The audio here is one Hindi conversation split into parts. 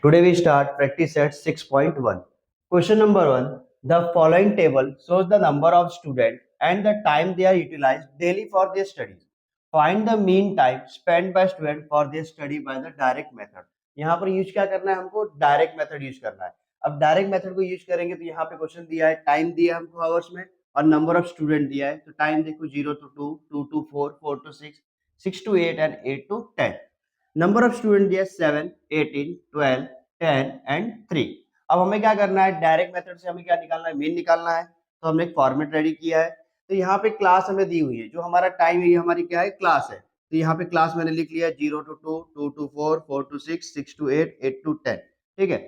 Today we start practice at 6.1. Question number 1. The following table shows the number of students and the time they are utilized daily for their studies. Find the mean time spent by student for their study by the direct method. यहाँ पर यूज क्या करना है, हमको डायरेक्ट मेथड यूज करना है. अब डायरेक्ट मेथड को यूज करेंगे तो यहाँ पे क्वेश्चन दिया है, टाइम दिया है हमको आवर्स में और नंबर ऑफ स्टूडेंट दिया है. तो टाइम देखो 0 to 2, 2 to 4, 4 to 6, 6 to 8 and 8 to 10. Number of student दिया 7, 18, 12, 10 एंड 3. अब हमें क्या करना है, डायरेक्ट मेथड से हमें क्या निकालना है, मीन निकालना है. तो हमने एक फॉर्मेट रेडी किया है. तो यहाँ पे क्लास हमें दी हुई है, जो हमारा टाइम है ये हमारी क्या है, क्लास है. तो यहाँ पे क्लास मैंने लिख लिया 0 to 2, 2 to 4, 4 to 6, 6 to 8, 8 to 10. ठीक है.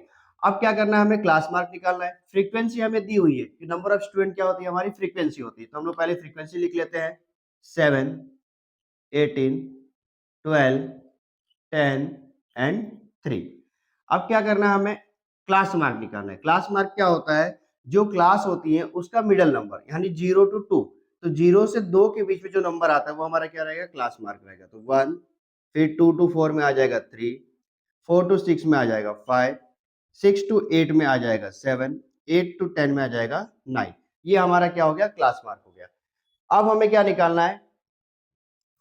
अब क्या करना है, हमें क्लास मार्क निकालना है. फ्रीक्वेंसी हमें दी हुई है कि नंबर ऑफ स्टूडेंट क्या होती है, हमारी फ्रीक्वेंसी होती है. तो हम लोग पहले फ्रीक्वेंसी लिख लेते हैं 7, 18, 12, 10 एंड 3. अब क्या करना है, हमें क्लास मार्क निकालना है. क्लास मार्क क्या होता है, जो क्लास होती है उसका मिडल नंबर यानी 0 to 2. तो 0 से 2 के बीच में जो नंबर आता है वो हमारा क्या रहेगा, क्लास मार्क रहेगा. तो 1, फिर 2 to 4 में आ जाएगा 3, 4 to 6 में आ जाएगा 5, 6 to 8 में आ जाएगा 7, 8 to 10 में आ जाएगा 9. ये हमारा क्या हो गया, क्लास मार्क हो गया. अब हमें क्या निकालना है,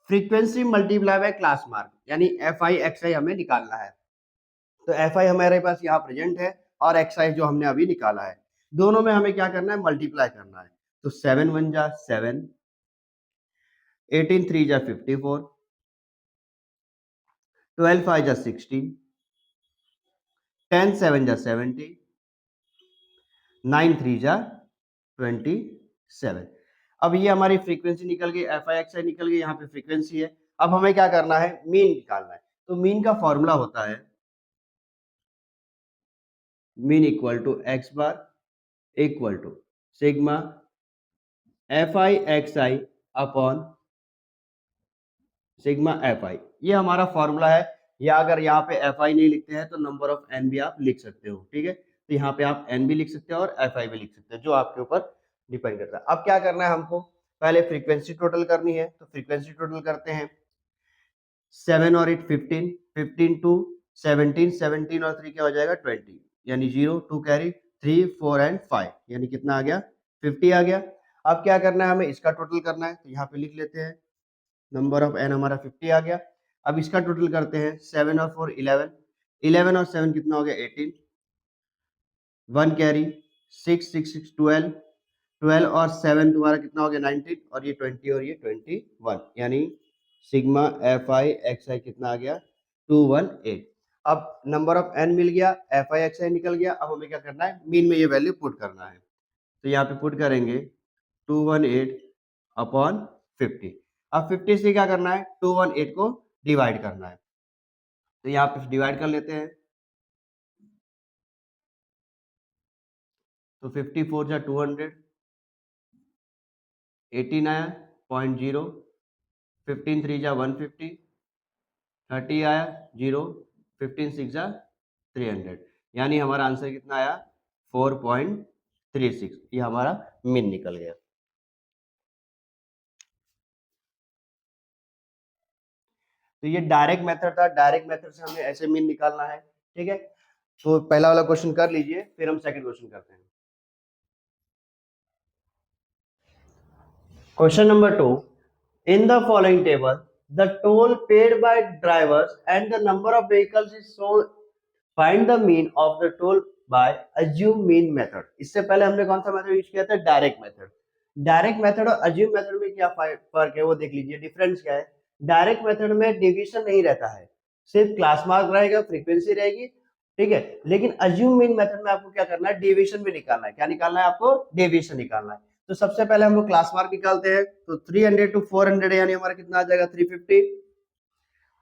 frequency multiply by class mark यानी एफ आई एक्स आई हमें निकालना है. तो एफ आई हमारे पास यहाँ प्रेजेंट है और एक्स आई जो हमने अभी निकाला है, दोनों में हमें क्या करना है, मल्टीप्लाई करना है. तो 7 1 जा 7, 18 3 जा 54, 12 5 जा 16, 10 7 जा 70, 9 3 जा 27. अब ये हमारी फ्रीक्वेंसी निकल गई, एफ आई एक्स आई निकल गई, यहाँ पे फ्रीक्वेंसी है. अब हमें क्या करना है, मीन निकालना है. तो मीन का फॉर्मूला होता है mean equal to X bar equal to sigma F I X I upon sigma F I. ये हमारा फॉर्मूला है. या अगर यहाँ पे एफ आई नहीं लिखते हैं तो नंबर ऑफ एन भी आप लिख सकते हो. ठीक है. तो यहाँ पे आप एन भी लिख सकते हो और एफ आई भी लिख सकते हो, जो आपके ऊपर डिपेंड करता है. अब क्या करना है, हमको पहले फ्रीक्वेंसी टोटल करनी है. तो फ्रीक्वेंसी टोटल करते हैं. 7 और 8 15, 15 टू 17, 17 और 3 क्या हो जाएगा 20, यानी 0 2 कैरी 3 4 एंड 5, यानी कितना आ गया 50 आ गया. अब क्या करना है, हमें इसका टोटल करना है. तो यहाँ पे लिख लेते हैं, नंबर ऑफ एन हमारा 50 आ गया. अब इसका टोटल करते हैं. 7 और 4 11, 11 और 7 कितना हो गया 18, 1 कैरी 6 6 6 12, 12 और 7 तुम्हारा कितना हो गया 19, और ये 20 और ये 21, यानी सिग्मा एफ आई एक्स आई कितना आ गया 218. अब नंबर ऑफ एन मिल गया, एफ आई एक्स आई निकल गया. अब हमें क्या करना है, मीन में ये वैल्यू पुट करना है. तो यहाँ पे पुट करेंगे 218 अपॉन 50. अब 50 से क्या करना है, 218 को डिवाइड करना है. तो यहाँ पे डिवाइड कर लेते हैं. तो 54 जा 200, 18 आया 0.0, 15 3 जा 150, 30 आया 0, 15 6 जा 300, यानी हमारा आंसर कितना आया 4.36. ये हमारा मीन निकल गया. तो ये डायरेक्ट मेथड था. डायरेक्ट मेथड से हमें ऐसे मीन निकालना है. ठीक है. तो पहला वाला क्वेश्चन कर लीजिए, फिर हम सेकंड क्वेश्चन करते हैं. Question number 2. In the following table, the toll paid by drivers and the number of vehicles is shown. Find the mean of the toll by assume mean method. इससे पहले हमने कौन सा मेथड यूज किया था, डायरेक्ट मेथड. डायरेक्ट मेथड और अज्यूम मेथड में क्या फर्क है वो देख लीजिए. डिफरेंस क्या है, डायरेक्ट मेथड में डिवीजन नहीं रहता है, सिर्फ क्लास मार्क रहेगा, फ्रीक्वेंसी रहेगी. ठीक है. लेकिन अज्यूम मीन मेथड में आपको क्या करना है, डेविएशन भी निकालना है. क्या निकालना है आपको, डेविएशन निकालना है. तो सबसे पहले हम लोग क्लास मार्क निकालते हैं. तो 300 टू 400 यानी हमारा कितना आ जाएगा 350,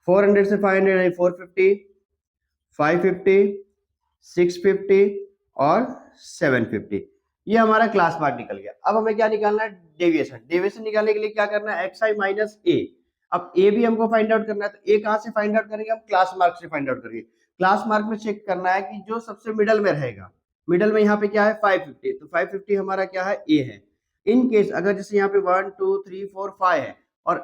400 से 500 यानी 450, 550, 650 और 750. ये हमारा क्लास मार्क निकल गया. अब हमें क्या निकालना है, डेविएशन. डेविएशन निकालने के लिए क्या करना है, एक्स आई माइनस ए. अब ए भी हमको फाइंड आउट करना है. तो ए कहां से फाइंड आउट करेंगे, हम क्लास मार्क से फाइंड आउट करेंगे. क्लास मार्क में चेक करना है कि जो सबसे मिडल में रहेगा. मिडल में यहाँ पे क्या है 550, तो 550 हमारा क्या है, ए है. इन केस अगर जैसे यहाँ पे 1 2 3 4 5 है और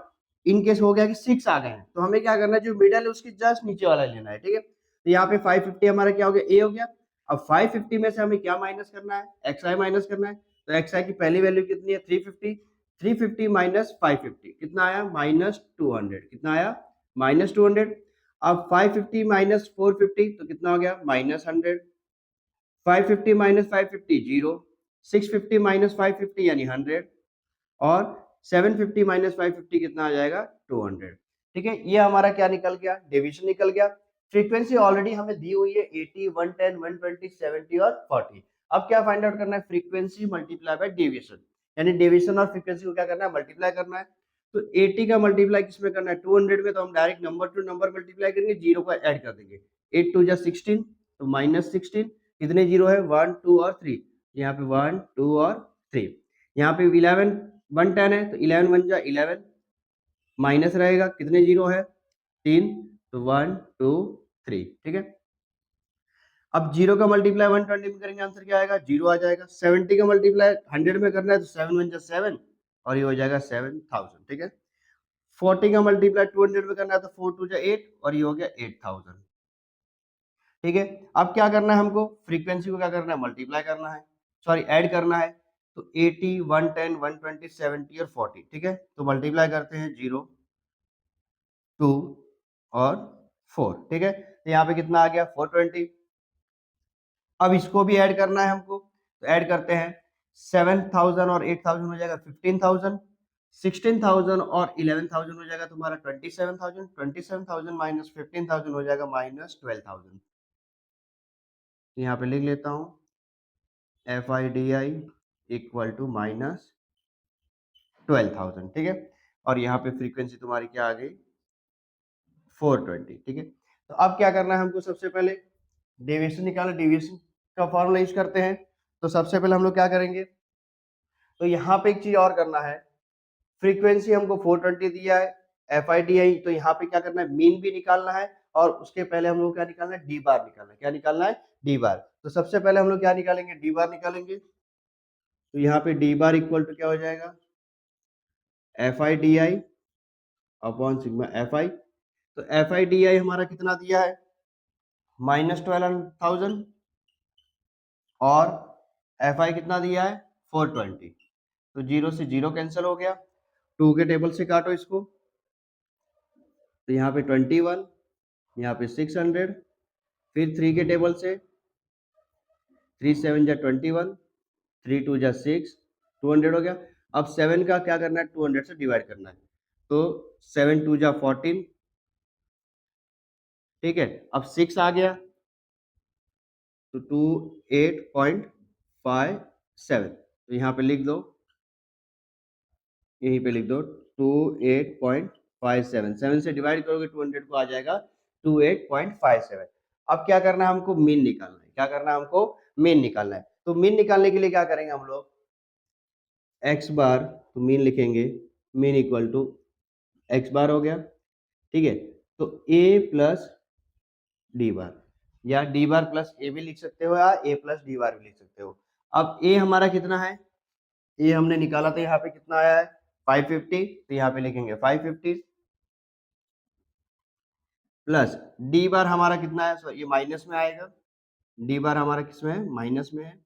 इन केस हो गया कि 6 आ गए हैं, तो हमें क्या करना है, जो मिडल है उसके जस्ट नीचे वाला लेना है. ठीक है. तो यहाँ पे 550 हमारा क्या हो गया, ए हो गया। अब 550 में से हमें क्या माइनस करना है, एक्स माइनस करना है। तो एक्स की पहली वैल्यू कितनी है, 350। 350 माइनस 550 कितना आया, -200। कितना आया, -200। अब 550 माइनस 450 तो कितना हो गया, -100। 550 माइनस 550 जीरो। 650 माइनस 550 यानी 100। और 750 माइनस 550 कितना आ जाएगा, 200। ठीक है, ये हमारा क्या निकल गया, डिवीजन निकल गया। फ्रीक्वेंसी ऑलरेडी हमें दी हुई है 80, 110, 120, 70 और 40। अब क्या फाइंड आउट करना है, फ्रीक्वेंसी मल्टीप्लाई बाय डेविएशन, यानी डेविएशन और फ्रीक्वेंसी को क्या करना है, मल्टीप्लाई करना है। तो 80 का मल्टीप्लाई किसमें करना है, 200 में। तो हम direct number two number multiply करेंगे, जीरो को ऐड कर देंगे। 8 2 जा 16, तो -16। कितने जीरो है, 1 2 और 3। यहाँ पे 1 2 और 3। यहाँ पे 11 110 है, तो 11 1 जा 11, माइनस रहेगा, कितने जीरो है, 3। तो 1 2 3। ठीक है, अब जीरो का मल्टीप्लाई 120 में करेंगे, आंसर क्या आएगा, जीरो आ जाएगा। 70 का मल्टीप्लाई 100 में करना है, तो 7 1 जा 7 और ये हो जाएगा 7000। ठीक है, 40 का मल्टीप्लाई 200 में करना है, तो 4 2 जा 8 और ये हो गया 8000। ठीक है, अब क्या करना है हमको, फ्रीक्वेंसी को क्या करना है, मल्टीप्लाई करना है, सॉरी ऐड करना है। तो 80 110 120 70 और 40। ठीक है, तो मल्टीप्लाई करते हैं, 0 2 और 4। ठीक है, तो यहाँ पे कितना आ गया, 420। अब इसको भी ऐड करना है हमको, तो ऐड करते हैं। 7000 और 8000 हो जाएगा 15000। 16000 और 11000 हो जाएगा तुम्हारा 27000। 27000 माइनस 15000 हो जाएगा -12000। यहाँ पे लिख लेता हूँ, FIDI इक्वल टू -12000। ठीक है, और यहाँ पे फ्रीक्वेंसी तुम्हारी क्या आ गई, 420। ठीक है, तो अब क्या करना है हमको, सबसे पहले डेविएशन निकालो, डेविएशन का फॉर्मूला यूज करते हैं। तो सबसे पहले हम लोग क्या करेंगे, तो यहाँ पे एक चीज और करना है, फ्रीक्वेंसी हमको 420 दिया है, FIDI, तो यहाँ पे क्या करना है, मीन भी निकालना है। और उसके पहले हम लोग क्या निकालना है, डी बार निकालना है। क्या निकालना है, डी बार। तो सबसे पहले हम लोग क्या निकालेंगे, डी बार निकालेंगे। तो यहाँ पे डी बार इक्वल टू क्या हो जाएगा, FIDI अपॉन सिग्मा FI। तो FIDI हमारा कितना दिया है, -12000। और FI कितना दिया है, 420। तो जीरो से जीरो कैंसिल हो गया, 2 के टेबल से काटो इसको। तो यहाँ पे 21, यहाँ पे 600, फिर 3 के टेबल से, 3 7 जा 21, 3 2 जा 6, 200 हो गया। अब 7 का क्या करना है, 200 से डिवाइड करना है। तो 7 2 जा 14। ठीक है, अब 6 आ गया, तो 28.57। तो यहाँ पे लिख दो, यहीं पे लिख दो 28.57। 7 से डिवाइड करोगे 200 को, आ जाएगा 28.57। अब क्या करना है हमको, मीन निकालना है। क्या करना है हमको, मीन निकालना है। तो मीन निकालने के लिए क्या करेंगे हम लोग, एक्स बार, तो मीन लिखेंगे, मीन इक्वल टू एक्स बार हो गया। ठीक है, तो ए प्लस डी बार, या डी बार प्लस ए भी लिख सकते हो, या ए प्लस डी बार भी लिख सकते हो। अब ए हमारा कितना है, ए हमने निकाला था, यहाँ पे कितना आया है, 550। तो यहाँ पे लिखेंगे 550 प्लस डी बार हमारा कितना है, ये माइनस में आएगा। डी बार हमारा किसमें है, माइनस में है।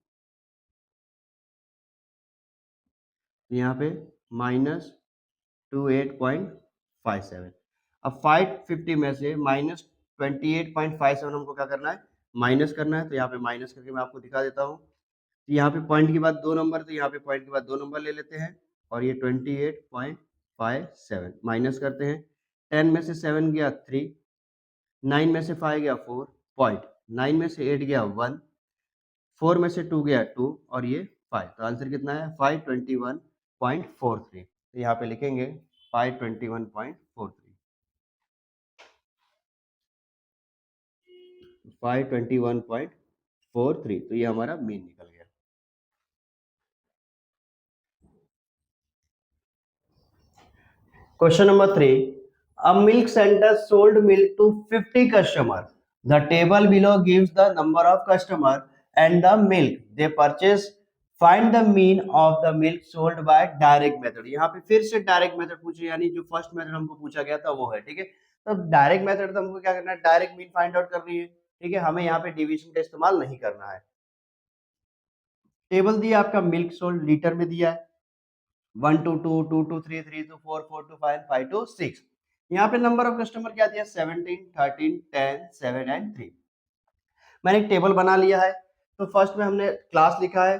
यहाँ पे -28.57। अब 550 में से -28.57 हमको क्या करना है, माइनस करना है। तो यहाँ पे माइनस करके मैं आपको दिखा देता हूँ। तो यहाँ पे पॉइंट के बाद 2 नंबर, तो यहाँ पे पॉइंट के बाद 2 नंबर ले लेते हैं। और ये 28.57 माइनस करते हैं। 10 में से 7 गया 3, 9 में से 5 गया 4, पॉइंट 9 में से 8 गया 1, 4 में से 2 गया 2 और ये 5। तो आंसर कितना है, 521.43। तो यहाँ पे लिखेंगे 521.43। 521.43, तो ये हमारा मीन निकल गया। Question number 3. A milk center sold milk to 50 customers. The table below gives the number of customers and the milk they purchased. Find the mean of the milk sold by direct method. यहाँ पे फिर से डायरेक्ट मेथड पूछे, यानी जो फर्स्ट मेथड हमको पूछा गया था वो है। ठीक है, तो डायरेक्ट मेथड तो हमको क्या करना है, डायरेक्ट मीन फाइंड आउट करनी है। ठीक है, हमें यहाँ पे डिवीजन का इस्तेमाल नहीं करना है। टेबल दिया आपका मिल्क सोल्ड लीटर में दिया है, 1 to 2, 2 to 3, 3 to 4, 4 to 5, 5 to 6। यहाँ पे नंबर ऑफ कस्टमर क्या दिया, 17, 13, 10, 7 एंड 3। मैंने एक टेबल बना लिया है। तो फर्स्ट में हमने क्लास लिखा है,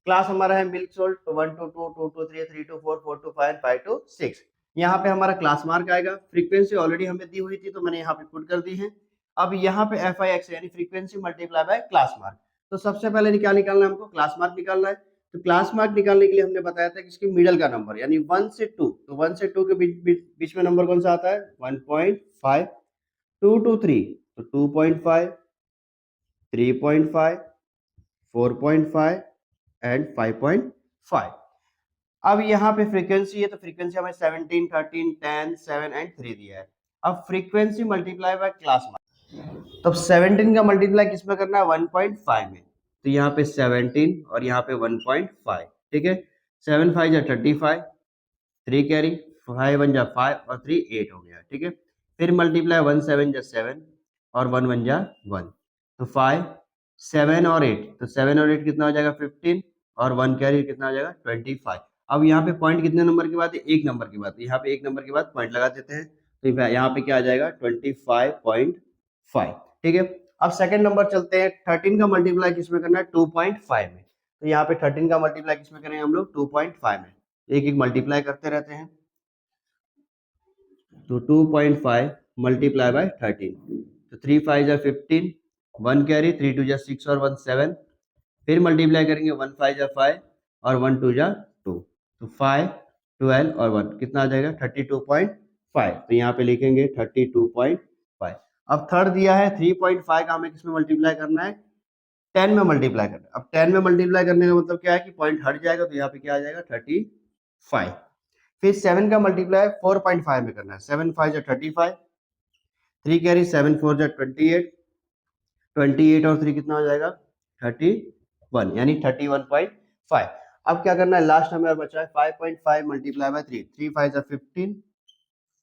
क्लास हमारा है milk sold, 1 to 2, 2 to 3, 3 to 4, 4 to 5, 5 to 6। यहाँ पे हमारा क्लास मार्क आएगा। फ्रीक्वेंसी ऑलरेडी हमें दी हुई थी तो मैंने यहाँ पे पुट कर दी है। अब यहाँ पे एफ आई एक्स यानी frequency multiply by class mark. तो सबसे पहले क्या निकालना है हमको, क्लास मार्क निकालना है। तो क्लास मार्क निकालने के लिए हमने बताया था कि इसके मिडल का नंबर यानी 1 से 2, तो 1 से 2 के बीच में नंबर कौन सा आता है, 1.5, 2 to 3 तो 2.5, 3.5, 4.5 एंड 5.5। अब यहाँ पे फ्रीक्वेंसी है तो फ्रीक्वेंसी हमें 17, 13, 10, 7 एंड 3 दिया है। अब frequency multiply by class mark, तो 17 का मल्टीप्लाई किसमें करना है, 1.5 में। तो यहाँ पे 17 और यहाँ पे 1.5, ठीक है। 7 5 जा 35, 3 कैरी, 5 1 जा 5 और 3 8 हो गया, ठीक है। फिर मल्टीप्लाई 1 7 जा 7 और 1 1 जा 1, तो 5 7 और 8, तो 7 और 8 कितना हो जाएगा 15 और 1 कैरी कितना हो जाएगा 25। अब यहाँ पे पॉइंट कितने नंबर के बाद है, एक नंबर के बाद, यहाँ पे एक नंबर के बाद पॉइंट लगा देते हैं। तो यहाँ पे क्या आ जाएगा 25.5, ठीक है। अब सेकंड नंबर चलते हैं, 13 का मल्टीप्लाई किसमें करना है, 2.5 में। तो यहाँ पे 13 का मल्टीप्लाई किसमें करेंगे हम लोग, 2.5 में। एक एक मल्टीप्लाई करते रहते हैं। तो 2.5 मल्टीप्लाई बाय 13, तो 3 5 जा 15, 1 कैरी, 3 2 जा 6 और 1 7। फिर मल्टीप्लाई करेंगे 1 5 जा 5 और 1 2 जा 2, तो 5 12 और 1 कितना आ जाएगा 32.5। तो यहाँ पे लिखेंगे 32.5। अब थर्ड दिया है 3.5 का हमें किसमें मल्टीप्लाई करना है, 10 में मल्टीप्लाई करना है। अब 10 में मल्टीप्लाई करने का मतलब क्या है कि पॉइंट हट जाएगा, तो यहाँ पे क्या आ जाएगा 35। फिर 7 का मल्टीप्लाई 4.5 में करना है, 7 5 जा 35, 3 कैरी, 7 4 जा 28, 28 और 3 कितना हो जाएगा 31 यानी 31.5। अब क्या करना है, लास्ट हमें और बचा है 5.5 मल्टीप्लाई बाय 3, 3 5 जा 15,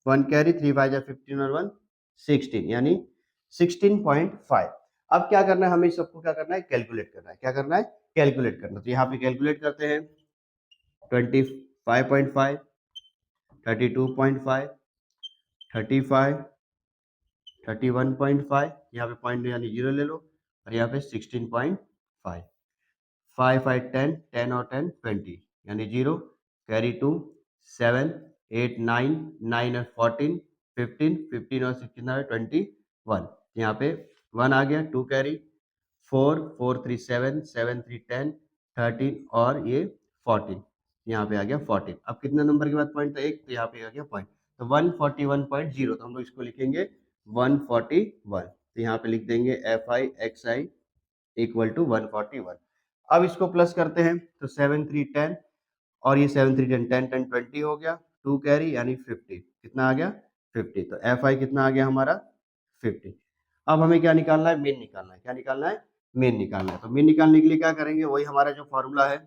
1 कैरी, 3 5 जा 15 और 1 16 यानी 16.5। अब क्या करना है, हमें सबको क्या करना है, कैलकुलेट करना है। क्या करना है, कैलकुलेट करना। तो यहाँ पे कैलकुलेट करते हैं, 25.5, 32.5, 35, 31.5, यहाँ पे पॉइंट यानी 0 ले लो, और यहाँ पे 16.5, 5 5 10, 10 और 10 20 यानी 0, कैरी 2, 7 8 9, 9 और 14, 15, 15 और 6 कितना है 21, यहाँ पे 1 आ गया, 2 कैरी, 4 4 3 7, 7 3 10, 13 और ये 14, यहाँ पे आ गया 14। अब कितने नंबर के बाद पॉइंट था, एक, तो यहाँ पे आ गया पॉइंट, तो 141.0, तो हम लोग इसको लिखेंगे 141। तो यहाँ पे लिख देंगे F I X I equal to 141। अब इसको प्लस करते हैं, तो 7 3 10 और ये 7 3 10 10 10 20 हो गया, 2 कैरी यानी 50, कितना आ गया 50। तो एफ आई कितना आ गया हमारा 50। अब हमें क्या निकालना है, मीन निकालना है। क्या निकालना है, मीन निकालना है। तो मीन निकालने के लिए क्या करेंगे, वही हमारा जो फॉर्मूला है,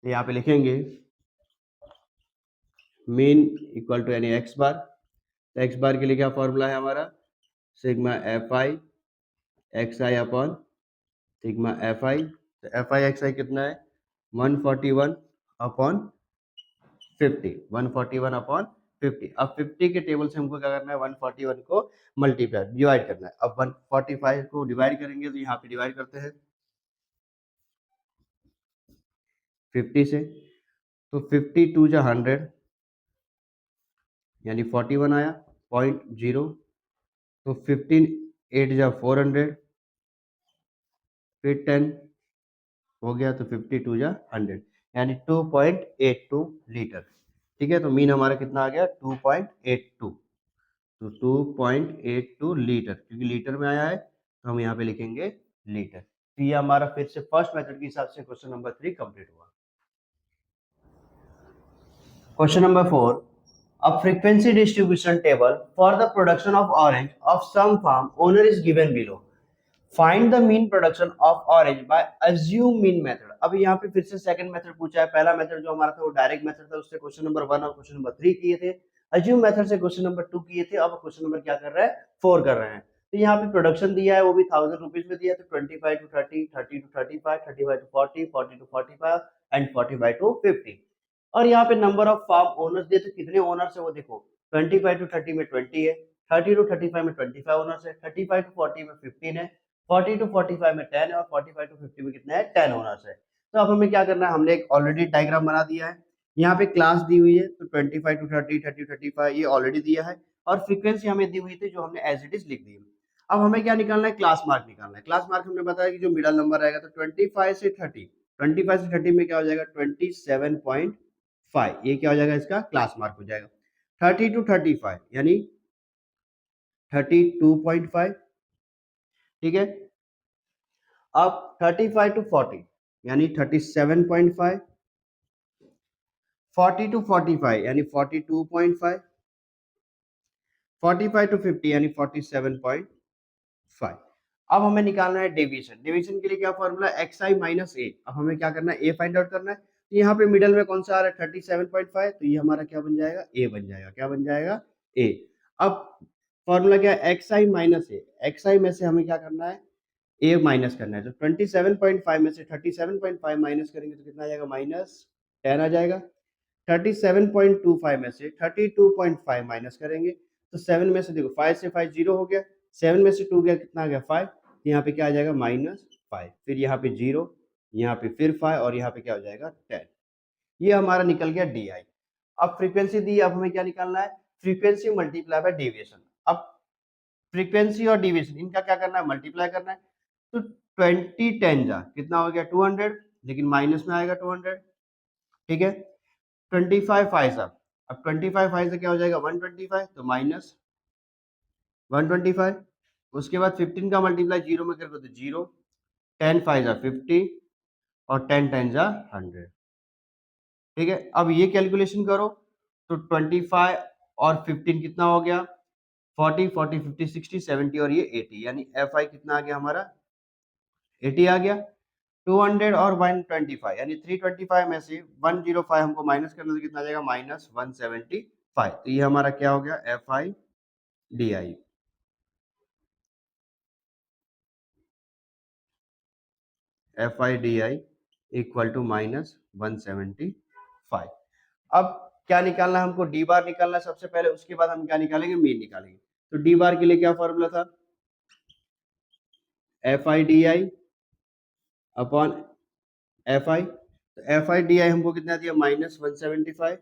तो यहाँ पे लिखेंगे मीन इक्वल टू यानी एक्स बार। तो एक्स बार के लिए क्या फॉर्मूला है हमारा, sigma F I X I upon sigma F आई। तो एफ आई एक्स आई कितना है 141 अपॉन 50, 141 अपॉन 50। अब 50 के टेबल से हमको क्या करना है, 141 को मल्टीप्लाई डिवाइड करना है। अब 145 को डिवाइड करेंगे, तो यहाँ पे डिवाइड करते हैं 50 से, तो 52 जा 100 यानी 41 आया, 0.0। तो 15 8 जा 400, फिर 10 हो गया, तो 52 जा 100 यानी 2.82 लीटर, ठीक है। तो मीन हमारा कितना आ गया 2.82, तो 2.82 लीटर, क्योंकि लीटर में आया है तो हम यहाँ पे लिखेंगे लीटर। तो ये हमारा फिर से फर्स्ट मेथड के हिसाब से क्वेश्चन नंबर 3 कंप्लीट हुआ। Question number 4, a frequency distribution table for the production of orange of some farm owner is given below. Find the mean production of orange by assume mean method. अब यहाँ पे फिर से सेकंड मेथड पूछा है। पहला मेथड जो हमारा था वो डायरेक्ट मेथड था, उससे क्वेश्चन नंबर 1 और क्वेश्चन नंबर 3 किए थे। अज्यूम मेथड से क्वेश्चन नंबर 2 किए थे। अब क्वेश्चन नंबर क्या कर रहा है 4 कर रहे हैं। तो यहाँ पे प्रोडक्शन दिया है वो भी 1000 रुपीज में दिया है, तो 25 to 30, 30 to 35, 35 to 40, 40 to 45 and 45 to 50। और यहाँ पे नंबर ऑफ फार्म ओनर्स दिए, तो कितने ओनर्स है वो देखो, 25 to 30 में 20 है, 30 to 35 में 25 ओनर्स है, 35 to 40 में 15 है, 40 to 45 में 10 है, और 45 to 50 में कितना है, 10 ओनर्स है। तो अब हमें क्या करना है, हमने एक ऑलरेडी डायग्राम बना दिया है, यहाँ पे क्लास दी हुई है, तो 25 to 30, 30 to 35 ये ऑलरेडी दिया है, और फ्रीक्वेंसी हमें दी हुई थी जो हमने एज इट इज लिख दी। अब हमें क्या निकालना है, क्लास मार्क निकालना है। क्लास मार्क हमने बताया कि जो मिडल नंबर रहेगा, तो 25 से 30, 25 से 30 में क्या हो जाएगा, 27.5, ये क्या हो जाएगा, इसका क्लास मार्क हो जाएगा। 30 to 35 यानी 32.5, ठीक है। अब 35 to 40 यानी 37.5, 40 to 45 यानी 42.5, 45 to 50 यानी 47.5। अब हमें निकालना है डेविएशन। डेविएशन के लिए क्या फॉर्मूला, xi माइनस ए। अब हमें क्या करना है, ए फाइंड आउट करना है। तो यहाँ पे मिडल में कौन सा आ रहा है, 37.5, तो ये हमारा क्या बन जाएगा, ए बन जाएगा। क्या बन जाएगा, ए। अब फॉर्मूला क्या है, xi माइनस ए। xi में से हमें क्या करना है, ए माइनस करना है। तो 27.5 में से 37.5 माइनस करेंगे तो कितना आ जाएगा, -10 आ जाएगा। 37.25 में से 32.5 माइनस करेंगे तो 7 में से देखो, 5 से 5 0 हो गया, 7 में से 2 गया, कितना आ गया, 5। यहाँ पे क्या आ जाएगा, -5, फिर यहाँ पे 0, यहाँ पे फिर 5, और यहाँ पे क्या हो जाएगा, 10। ये हमारा निकल गया डी आई। अब फ्रीक्वेंसी दी, अब हमें क्या निकालना है, फ्रीक्वेंसी मल्टीप्लाई बाय डेविएशन। अब फ्रीक्वेंसी और डेविएशन इनका क्या करना है, मल्टीप्लाई करना है। तो 20 10 जा कितना हो गया, 200, लेकिन माइनस में आएगा 200, ठीक है। 25 5 सा, अब 25 5 से क्या हो जाएगा, 125, तो -125। उसके बाद 15 का मल्टीप्लाई 0 में करके तो 0, 10 5 जा 50, और 10 10 जा 100, ठीक है। अब ये कैलकुलेशन करो, तो 25 और 15 कितना हो गया, 40 40 50 60 70, और ये 80, यानी एफ आई कितना आ गया हमारा, 80 आ गया। 200 और 125 यानी 325 में से 105 हमको माइनस करना, तो कितना आ जाएगा, -175। तो ये हमारा क्या हो गया, F I D I. F I D I equal to -175। अब क्या निकालना है हमको, डी बार निकालना है सबसे पहले, उसके बाद हम क्या निकालेंगे, मीन निकालेंगे। तो डी बार के लिए क्या फॉर्मूला था, F I D I upon F आई। तो एफ आई डी आई हमको कितना दिया, -175,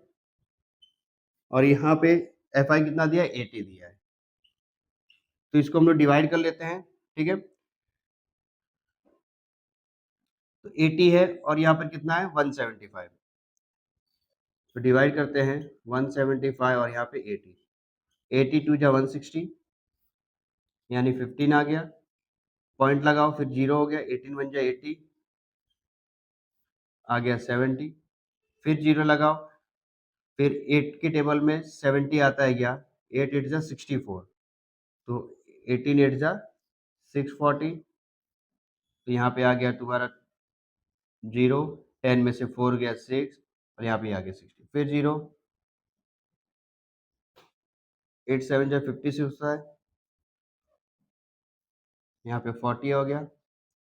और यहाँ पे एफ आई कितना दिया, 80 दिया है। तो इसको हम लोग डिवाइड कर लेते हैं, ठीक है। तो 80 है, और यहाँ पर कितना है, 175, तो डिवाइड करते हैं 175 और यहाँ पे 80, 82 जा 160 यानी 15 आ गया, पॉइंट लगाओ, फिर 0 हो गया, 18 1 जा 80 आ गया, 70, फिर 0 लगाओ, फिर 8 के टेबल में 70 आता है क्या, 8 8 जा 64, तो 18 8 जा 640, तो यहाँ पे आ गया तुम्हारा 0, 10 में से 4 गया 6, और यहाँ पे आ गया 60, फिर 0, 8 7 जा 56 होता है, यहाँ पे 40 हो गया,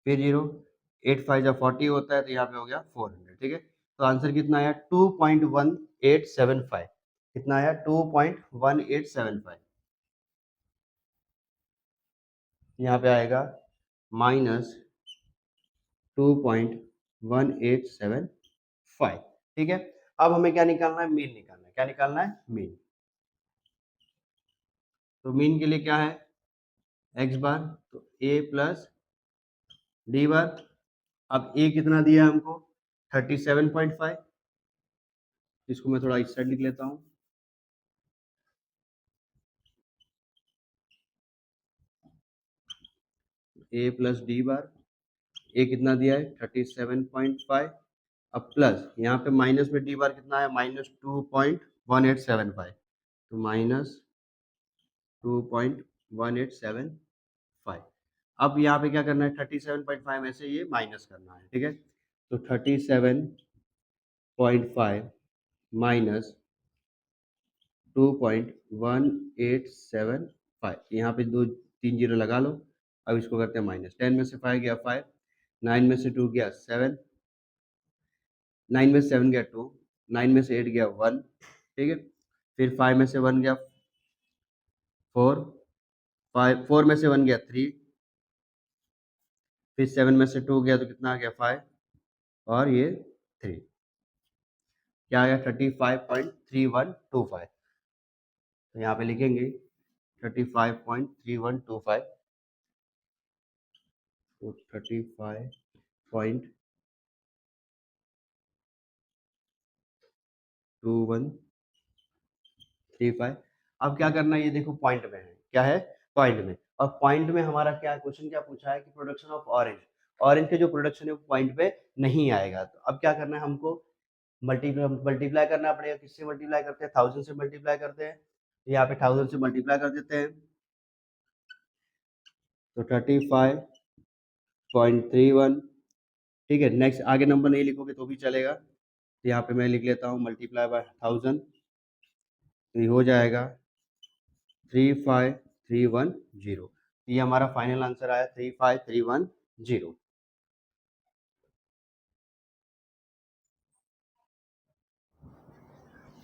फिर 0, 8 5 जा 40 होता है, तो यहाँ पे हो गया 400, ठीक है। तो आंसर कितना आया, 2.1875। कितना आया, 2.1875। यहाँ पे आएगा -2.1875, ठीक है। अब हमें क्या निकालना है, मीन निकालना है। क्या निकालना है, मीन। तो मीन के लिए क्या है, एक्स बार, तो ए प्लस डी बार। अब ए कितना दिया है हमको, 37.5, इसको मैं थोड़ा इस साइड लिख लेता हूँ, ए प्लस डी बार। ए कितना दिया है, 37.5, अब प्लस यहाँ पे माइनस में डी बार कितना है, -2.1875, तो -2.1875। अब यहाँ पे क्या करना है, 37.5 में से ये माइनस करना है, ठीक है। तो 37.5 माइनस 2.1875, यहाँ पे दो 3 जीरो लगा लो। अब इसको करते हैं माइनस। 10 में से 5 गया 5, 9 में से 2 गया 7, 9 में से 7 गया 2, 9 में से 8 गया 1, ठीक है। फिर 5 में से 1 गया 4, 4 में से 1 गया 3, फिर 7 में से 2 गया तो कितना आ गया 5, और ये 3, क्या आ गया 35.3125। तो यहाँ पे लिखेंगे 35.3125, तो 35.2135। अब क्या करना है, ये देखो पॉइंट में है, क्या है पॉइंट में। और पॉइंट में हमारा क्या क्वेश्चन क्या पूछा है कि प्रोडक्शन ऑफ ऑरेंज, ऑरेंज के जो प्रोडक्शन है वो पॉइंट पे नहीं आएगा। तो अब क्या करना है हमको, मल्टीप्लाई करना पड़ेगा। किससे मल्टीप्लाई करते हैं, 1000 से मल्टीप्लाई करते हैं। तो यहाँ पे 1000 से मल्टीप्लाई कर देते हैं, तो 35.31, ठीक है। नेक्स्ट आगे नंबर नहीं लिखोगे तो भी चलेगा, तो यहाँ पे मैं लिख लेता हूँ मल्टीप्लाई बाय 1000, तो ये हो जाएगा 35310। ये हमारा फाइनल आंसर आया 35310।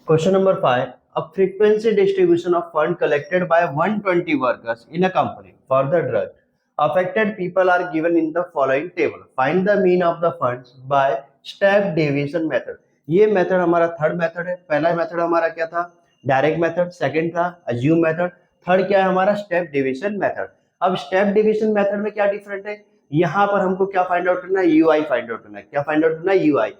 Question number 5. A frequency distribution of fund collected by 120 workers in a company for the drug affected people are given in the following table. Find the mean of the funds by step deviation method. ये मेथड हमारा थर्ड मेथड है। पहला मेथड हमारा क्या था, डायरेक्ट मेथड। सेकंड था अज्यूम मेथड। थर्ड क्या है हमारा, स्टेप डिविजन मेथड। अब स्टेप डिविजन मेथड में क्या डिफरेंट है, यहाँ पर हमको क्या फाइंड आउट करना है, यूआई फाइंड आउट करना है। क्या फाइंड आउट करना है, यूआई।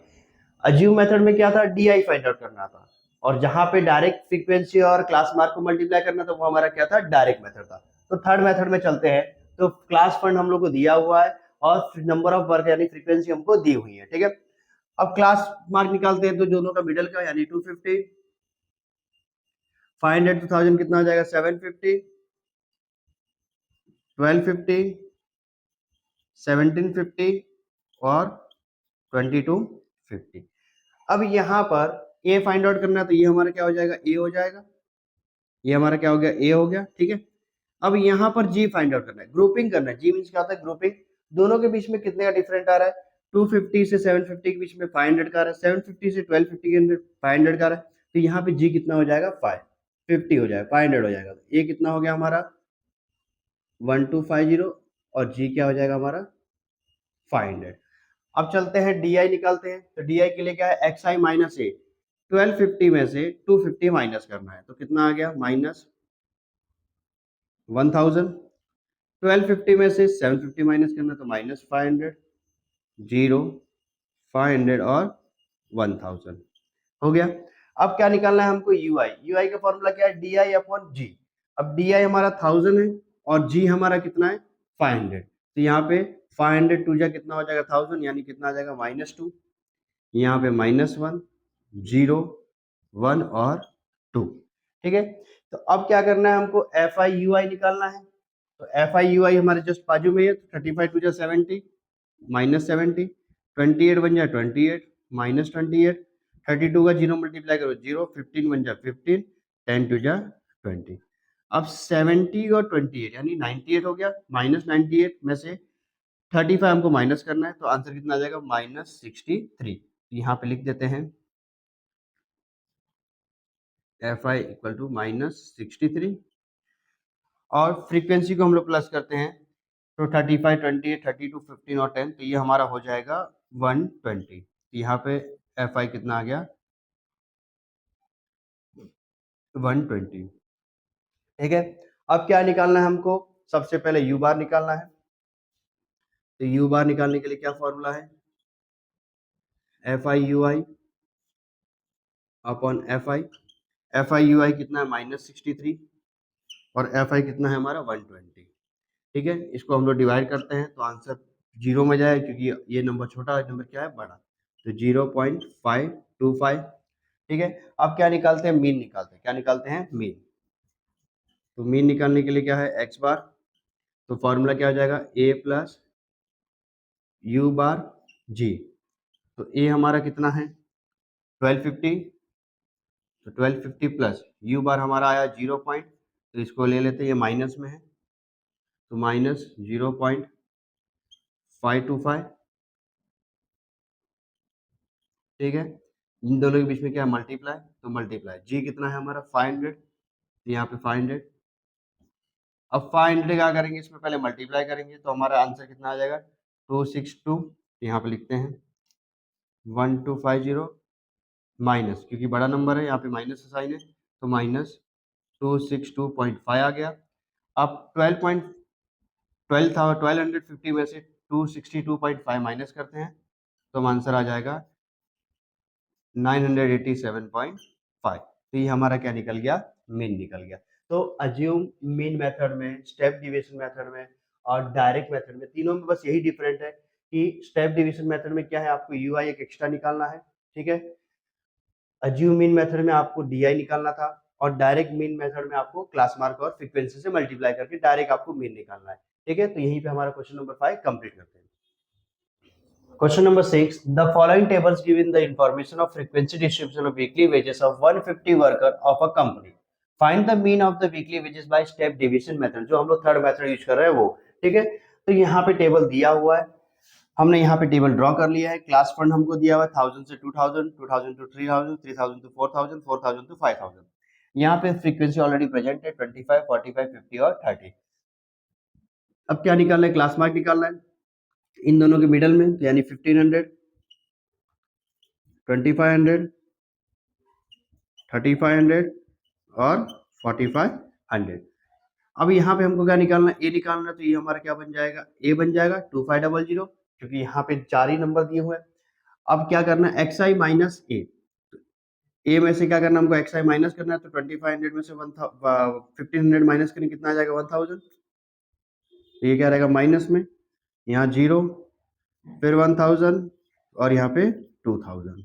अज्यूम मेथड में क्या था, डीआई फाइंड आउट करना था। और जहां पे डायरेक्ट फ्रीक्वेंसी और क्लास मार्क को मल्टीप्लाई करना था वो हमारा क्या था, डायरेक्ट मेथड था। तो थर्ड मेथड में चलते हैं। तो क्लास फंड हम लोग को दिया हुआ है और नंबर ऑफ वर्क यानी फ्रीक्वेंसी हमको दी हुई है, ठीक है। अब क्लास मार्क निकालते हैं, तो दोनों का मिडल का यानी 250, 500 टू 1000 कितना हो जाएगा, 750, 1250, 1750 और 2250। अब यहाँ पर ए फाइंड आउट करना है, तो ये हमारा क्या हो जाएगा, ए हो जाएगा। ये हमारा क्या हो गया, ए हो गया, ठीक है। अब यहाँ पर जी फाइंड आउट करना है, ग्रुपिंग करना है। जी मीन्स क्या होता है, ग्रुपिंग। दोनों के बीच में कितने का डिफरेंट आ रहा है, 250 से 750 के बीच में 500 का आ रहा है, 750 से 1250 के अंदर 500 का आ रहा है। तो यहाँ पे जी कितना हो जाएगा, 550 हो जाएगा, 500 हो जाएगा। ए कितना हो गया हमारा 1250, और जी क्या हो जाएगा हमारा 500। अब चलते हैं डी आई निकालते हैं। तो डी आई के लिए क्या है, एक्स आई माइनस ए। 1250 में से 250 माइनस करना है, तो कितना आ गया, माइनस 1000। 1250 में से 750 माइनस करना, तो माइनस 500, 0, 500 और 1000 हो गया। अब क्या निकालना है हमको, यूआई। यूआई का फॉर्मूला क्या है, डी आई अपॉन जी। अब डी आई हमारा 1000 है और जी हमारा कितना है, 500। तो यहाँ पे 500 टू जा कितना हो जाएगा 1000, यानी कितना आ जाएगा, -2। यहाँ पे -1, 0, 1 और 2, ठीक है। तो अब क्या करना है हमको, एफ आई यू आई निकालना है। तो एफ आई यू आई हमारे जस्ट बाजू में है, तो 35 टू जा 70, -70, 28 बन जाए 28, -28, 32 का 0 मल्टीप्लाई करो 0, 15 बन जाए 15, 10 टू जा 20। अब 70 और 28 यानी 98 हो गया। -98 में से 35 हमको माइनस करना है, तो आंसर कितना आ जाएगा, -63। यहाँ पे लिख देते हैं एफ आई इक्वल टू -63। और फ्रीक्वेंसी को हम लोग प्लस करते हैं, तो 35, 28, 32, 15 और 10, तो ये हमारा हो जाएगा 120। तो यहाँ पे एफ आई कितना आ गया, 120, ठीक है। अब क्या निकालना है हमको, सबसे पहले यू बार निकालना है। तो यू बार निकालने के लिए क्या फॉर्मूला है, F I U I upon F I. F I U I कितना है, -63, और एफ आई कितना है हमारा 120, ठीक है। इसको हम लोग डिवाइड करते हैं, तो आंसर 0 में जाए, क्योंकि ये नंबर छोटा है, नंबर क्या है बड़ा, तो 0.525, ठीक है। अब क्या निकालते हैं, मीन निकालते हैं। क्या निकालते हैं, मीन। तो मीन निकालने के लिए क्या है, एक्स बार। तो फॉर्मूला क्या हो जाएगा, ए प्लस यू बार जी। तो ए हमारा कितना है 1250, तो 1250 प्लस यू बार हमारा आया 0 पॉइंट, तो इसको ले लेते हैं, ये माइनस में है, तो -0.525, ठीक है। इन दोनों के बीच में क्या है, मल्टीप्लाई, तो मल्टीप्लाई जी कितना है हमारा 500, तो यहाँ पे 500। अब 500 क्या करेंगे, इसमें पहले मल्टीप्लाई करेंगे तो हमारा आंसर कितना आ जाएगा 262, यहाँ पे लिखते हैं 1250 माइनस, क्योंकि बड़ा नंबर है यहाँ पे माइनस का साइन है, तो -262.5 आ गया। अब 1250 में से 262.5 माइनस करते हैं तो हम आंसर आ जाएगा 987.5। तो ये हमारा क्या निकल गया, मीन निकल गया। तो अज्यूम मीन मेथड में, स्टेप डिवीजन मेथड में और डायरेक्ट मेथड में, तीनों में बस यही डिफरेंट है कि स्टेप डिवीजन मेथड में क्या है, आपको यूआई एक एक्स्ट्रा निकालना है, ठीक है। अज्यूम मीन मेथड में आपको डीआई निकालना था, और डायरेक्ट मीन मेथड में आपको क्लास मार्क और फ्रीक्वेंसी से मल्टीप्लाई करके डायरेक्ट आपको मीन निकालना है, ठीक है। तो यहीं पे हमारा क्वेश्चन नंबर 5 कंप्लीट करते हैं। Question number 6. The following tables giving the information of frequency distribution of weekly wages of 150 worker of a company. Find the mean of the weekly wages by step division method. जो हम लोग थर्ड मेथड यूज कर रहे हैं वो, ठीक है। तो यहाँ पे टेबल दिया हुआ है, हमने यहाँ पे टेबल ड्रॉ कर लिया है। क्लास फंड हमको दिया हुआ है 1000 से 2000, 2000 टू 3000, 3000 टू 4000, 4000 टू 5000। यहाँ पे फ्रीक्वेंसी ऑलरेडी प्रेजेंट है 25, 45, 50 और 30। अब क्या निकालना है, क्लास मार्क निकालना है इन दोनों के मिडल में, यानी 1500, 2500, 3500 और 4500। अब यहाँ पे हमको क्या निकालना है, ए निकालना है, तो ये हमारा क्या बन जाएगा, ए बन जाएगा 2500, क्योंकि यहाँ पे 4 ही नंबर दिए हुए हैं। अब क्या करना है, एक्स आई माइनस ए, ए में से क्या करना है, हमको एक्स आई माइनस करना है, तो 2500 में से 1500 माइनस करें, कितना आ जाएगा 1000। तो ये क्या रहेगा माइनस में, यहाँ 0, फिर 1000 और यहाँ पे 2000,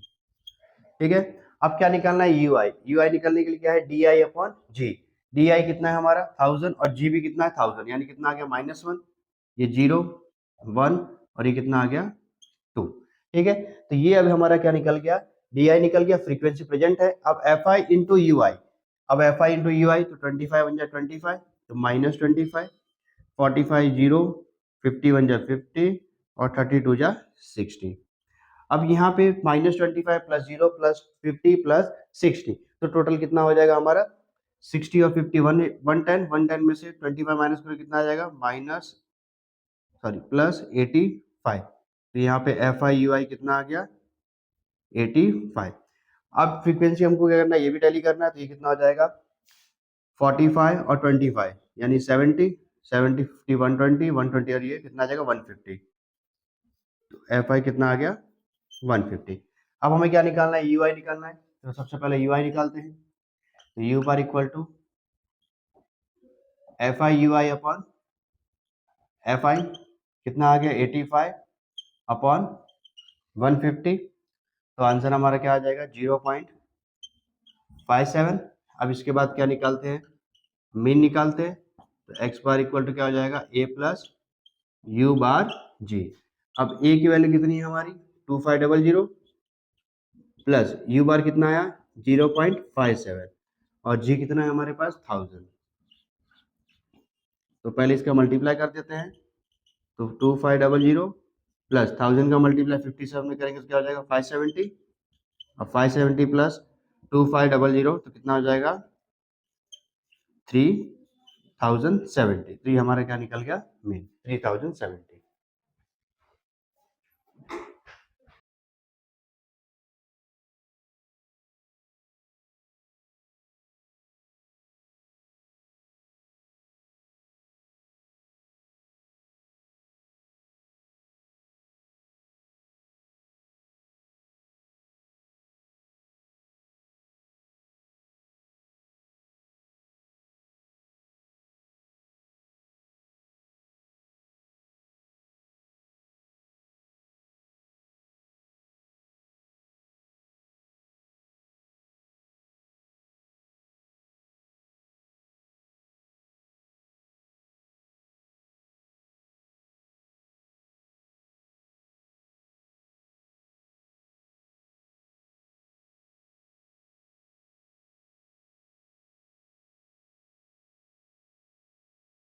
ठीक है। अब क्या निकालना है, यूआई। यूआई निकालने के लिए क्या है, D I upon G. D I कितना है हमारा 1000 और जी भी कितना है 1000, यानी कितना आ गया -1, ये 0, 1 और ये कितना आ गया 2, ठीक है। तो ये अब हमारा क्या निकल गया, डी आई निकल गया, फ्रीक्वेंसी प्रेजेंट है। अब एफ आई इंटू यू आई, अब एफ आई इंटू यू आई, तो 25 बन जाए 25, तो -25, 45 0, 50 बन जाए 50 और 32 जा 60। अब यहाँ पे -25 प्लस 0 प्लस 50 प्लस 60, तो टोटल कितना हो जाएगा हमारा 60 और 50 110, 110 में से 25 माइनस करो, कितना आ जाएगा प्लस 85। तो यहाँ पे एफ आई यू आई कितना आ गया 85। अब फ्रीक्वेंसी हमको क्या करना है, ये भी टैली करना है, तो ये कितना हो जाएगा 45 और 25 यानी 70, 70 50 120, 120 और ये कितना आ जाएगा 150। तो एफ आई कितना आ गया 150। अब हमें क्या निकालना है, यू आई निकालना है, तो सबसे पहले यू आई निकालते हैं। तो U bar equal to F I U I upon F I कितना आ गया 85 अपॉन 150, तो आंसर हमारा क्या आ जाएगा 0.57। अब इसके बाद क्या निकालते हैं, मीन निकालते हैं। तो एक्स बार इक्वल टू क्या हो जाएगा ए प्लस यू बार जी। अब ए की वैल्यू कितनी है हमारी 2500 प्लस यू बार कितना आया 0.57 और जी कितना है हमारे पास 1000। तो पहले इसका मल्टीप्लाई कर देते हैं, तो 2500 प्लस 1000 का मल्टीप्लाई 57 में करेंगे तो क्या हो जाएगा 570, और 570 प्लस 2500 तो कितना हो जाएगा 3070। तो ये हमारा क्या निकल गया मीन 3070।